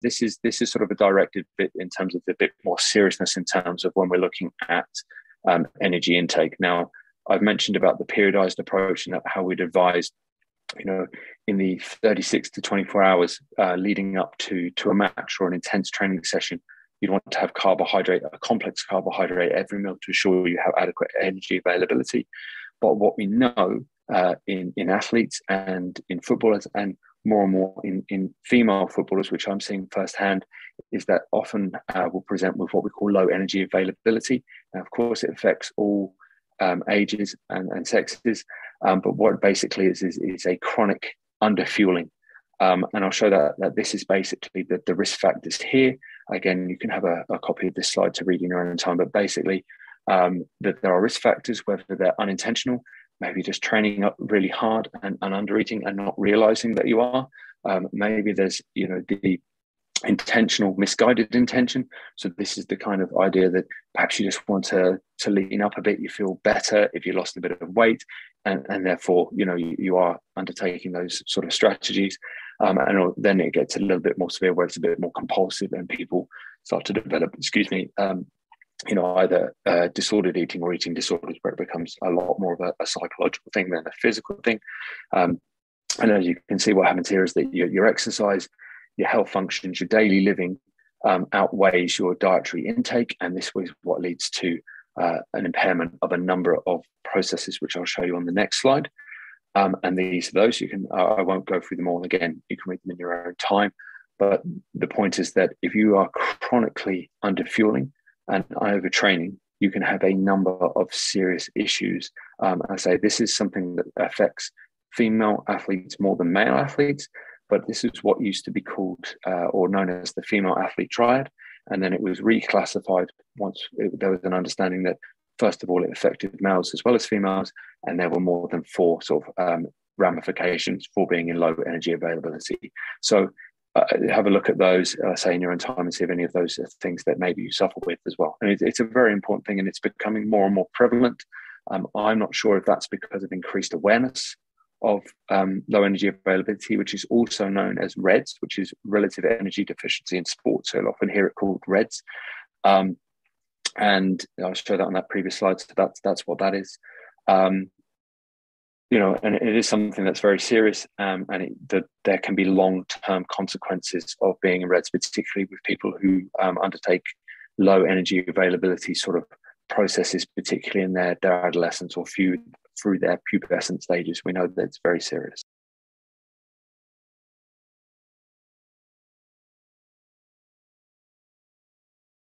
this is sort of a directed bit in terms of the bit more seriousness in terms of when we're looking at energy intake. Now, I've mentioned about the periodized approach and how we'd advise, in the 36 to 24 hours leading up to a match or an intense training session, you'd want to have a complex carbohydrate every meal to ensure you have adequate energy availability. But what we know in athletes and in footballers, and more and more in female footballers, which I'm seeing firsthand, is that often will present with what we call low energy availability. And of course, it affects all ages and sexes. But what it basically is a chronic underfueling. And I'll show that this is basically the risk factors here. Again, you can have a copy of this slide to read in your own time, but basically that there are risk factors, whether they're unintentional, maybe just training up really hard and under eating and not realizing that you are. Maybe there's, the intentional, misguided intention. So this is the kind of idea that perhaps you just want to lean up a bit. You feel better if you lost a bit of weight, and therefore, you are undertaking those sort of strategies. And then it gets a little bit more severe, where it's a bit more compulsive, and people start to develop, either disordered eating or eating disorders, where it becomes a lot more of a psychological thing than a physical thing. And as you can see, what happens here is that your exercise, your health functions, your daily living outweighs your dietary intake. And this was what leads to an impairment of a number of processes, which I'll show you on the next slide. And these are those. I won't go through them all again. You can read them in your own time. But the point is that if you are chronically underfueling and overtraining, you can have a number of serious issues. I say this is something that affects female athletes more than male athletes, but this is what used to be called or known as the female athlete triad. And then it was reclassified once there was an understanding that, first of all, it affected males as well as females, and there were more than 4 sort of ramifications for being in low energy availability. So have a look at those, say, in your own time, and see if any of those are things that maybe you suffer with as well. And it's a very important thing, and it's becoming more and more prevalent. I'm not sure if that's because of increased awareness of low energy availability, which is also known as REDS, which is relative energy deficiency in sports. So you'll often hear it called REDS. And I'll show that on that previous slide. So that's what that is. And it is something that's very serious, and there can be long-term consequences of being in REDS, particularly with people who undertake low energy availability sort of processes, particularly in their adolescence or through their pubescent stages. We know that it's very serious.